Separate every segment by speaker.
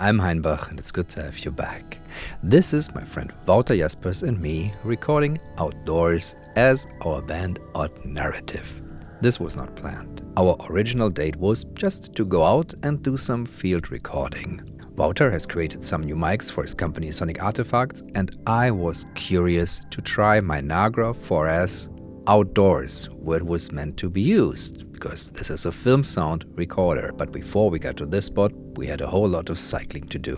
Speaker 1: I'm Heinbach and it's good to have you back. This is my friend Wouter Jaspers and me recording outdoors as our band Odd Narrative. This was not planned. Our original date was just to go out and do some field recording. Wouter has created some new mics for his company Sonic Artifacts, and I was curious to try my Nagra 4S outdoors, where it was meant to be used, because this is a film sound recorder. But before we got to this spot, we had a whole lot of cycling to do.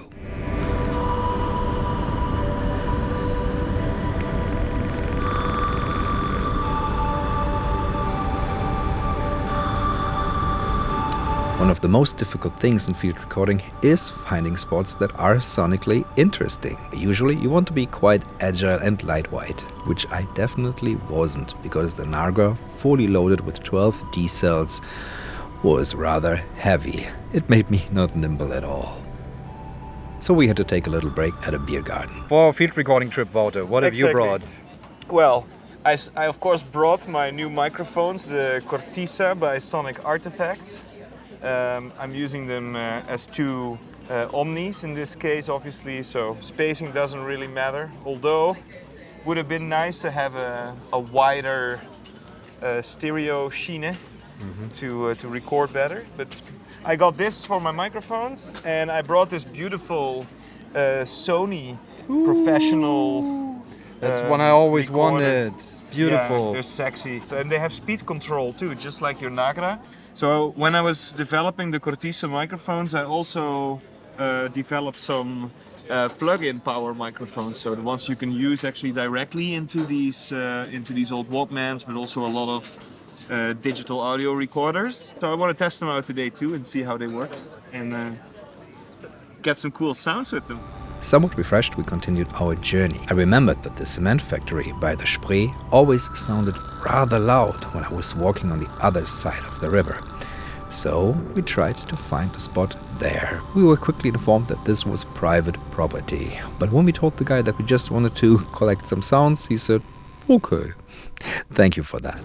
Speaker 1: One of the most difficult things in field recording is finding spots that are sonically interesting. Usually you want to be quite agile and lightweight, which I definitely wasn't, because the Nagra, fully loaded with 12 D cells, was rather heavy. It made me not nimble at all. So we had to take a little break at a beer garden. For our field recording trip, Wouter, what have you brought?
Speaker 2: Well, I of course brought my new microphones, the Cortisa by Sonic Artifacts. I'm using them as two Omnis in this case, obviously, so spacing doesn't really matter. Although, would have been nice to have a wider stereo schiene to record better. But I got this for my microphones, and I brought this beautiful Sony professional.
Speaker 1: That's one I always
Speaker 2: recorder.
Speaker 1: wanted. Beautiful.
Speaker 2: Yeah, they're sexy. And they have speed control too, just like your Nagra. So when I was developing the Cortisa microphones, I also developed some plug-in power microphones. So the ones you can use actually directly into these old Walkmans, but also a lot of digital audio recorders. So I want to test them out today too and see how they work and get some cool sounds with them.
Speaker 1: Somewhat refreshed, we continued our journey. I remembered that the cement factory by the Spree always sounded rather loud when I was walking on the other side of the river. So we tried to find a spot there. We were quickly informed that this was private property. But when we told the guy that we just wanted to collect some sounds, he said, "Okay, thank you for that."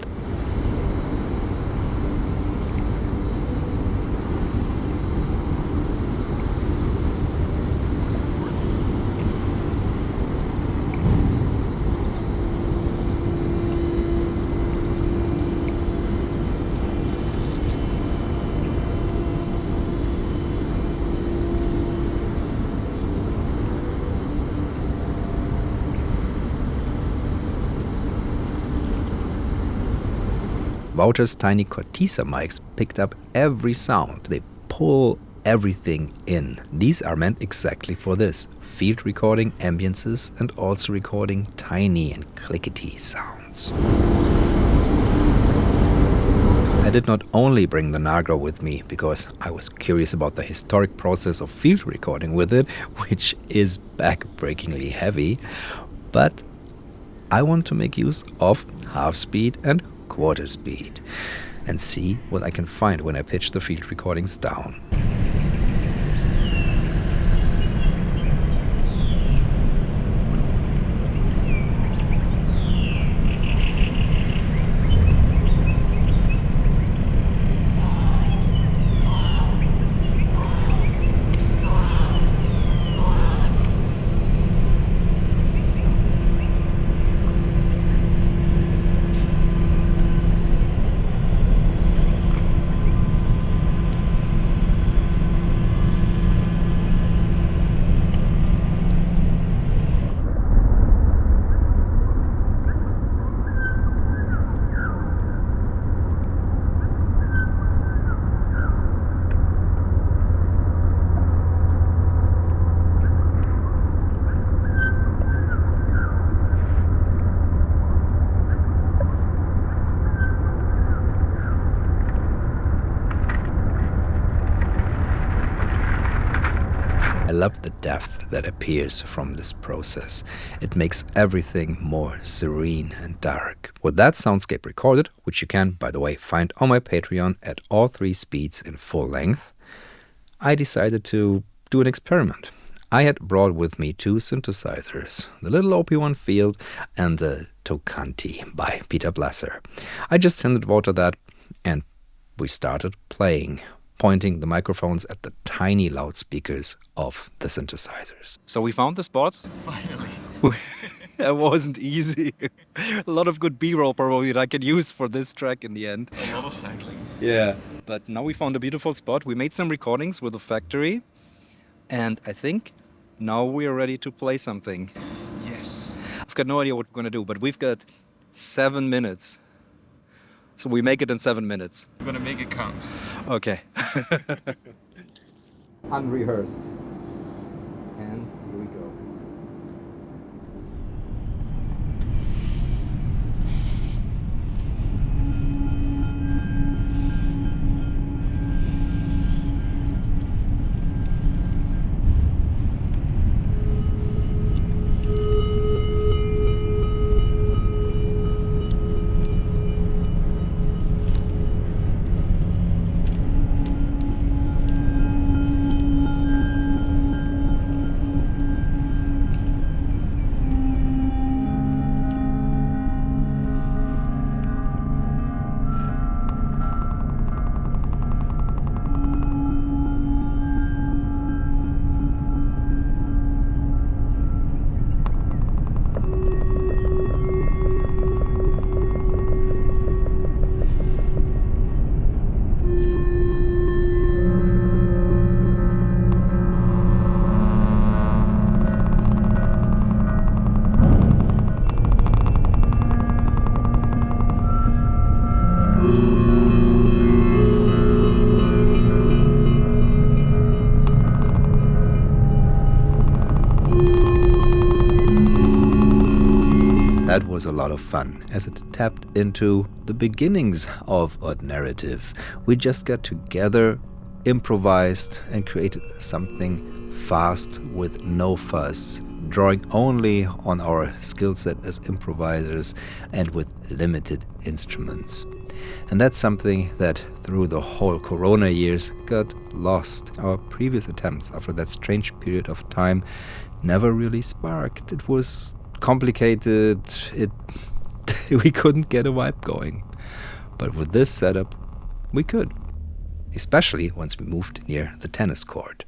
Speaker 1: Wouter's tiny Cortisa mics picked up every sound. They pull everything in. These are meant exactly for this. Field recording ambiences and also recording tiny and clickety sounds. I did not only bring the Nagra with me because I was curious about the historic process of field recording with it, which is back-breakingly heavy, but I want to make use of half speed and quarter speed and see what I can find when I pitch the field recordings down. I love the depth that appears from this process. It makes everything more serene and dark. With that soundscape recorded, which you can, by the way, find on my Patreon at all 3 speeds in full length, I decided to do an experiment. I had brought with me 2 synthesizers, the little OP1 Field and the Tocanti by Peter Blasser. I just handed Wouter that and we started playing. pointing the microphones at the tiny loudspeakers of the synthesizers. So we found the spot.
Speaker 2: Finally.
Speaker 1: It wasn't easy. A lot of good B-roll probably that I could use for this track in the end.
Speaker 2: A lot of cycling.
Speaker 1: Yeah. But now we found a beautiful spot. We made some recordings with the factory. And I think now we are ready to play something.
Speaker 2: Yes.
Speaker 1: I've got no idea what we're going to do, but we've got 7 minutes. So we make it in 7 minutes.
Speaker 2: I'm gonna make it count.
Speaker 1: Okay. Unrehearsed. And here we go. That was a lot of fun, as it tapped into the beginnings of Odd Narrative. We just got together, improvised, and created something fast with no fuss, drawing only on our skill set as improvisers and with limited instruments. And that's something that through the whole Corona years got lost. Our previous attempts after that strange period of time never really sparked. It was complicated, we couldn't get a vibe going. But with this setup, we could. Especially once we moved near the tennis court.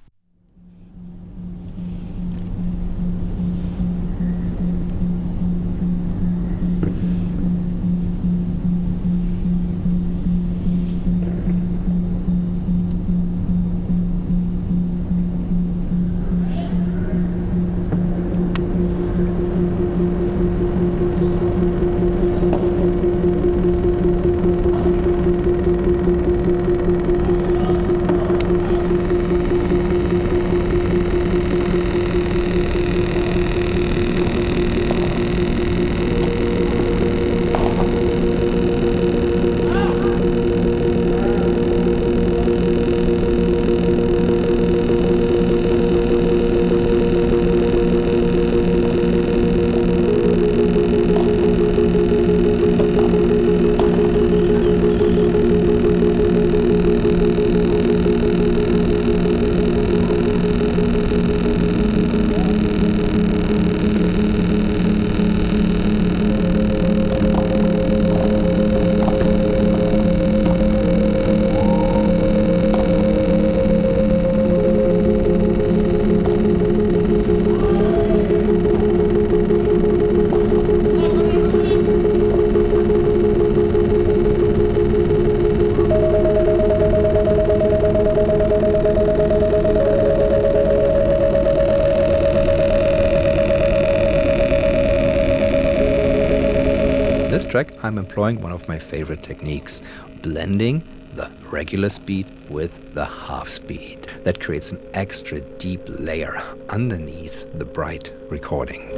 Speaker 1: This track I'm employing one of my favorite techniques, blending the regular speed with the half speed. That creates an extra deep layer underneath the bright recording.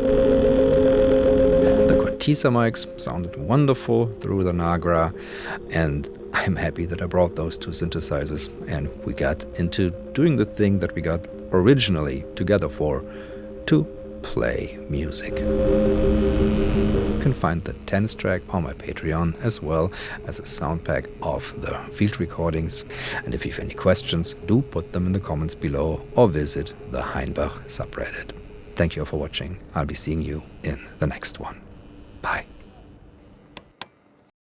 Speaker 1: The Cortisa mics sounded wonderful through the Nagra, and I'm happy that I brought those two synthesizers and we got into doing the thing that we got originally together for, to play music. You can find the tennis track on my Patreon as well as a sound pack of the field recordings. And if you have any questions, do put them in the comments below or visit the Heinbach subreddit. Thank you for watching. I'll be seeing you in the next one. Bye.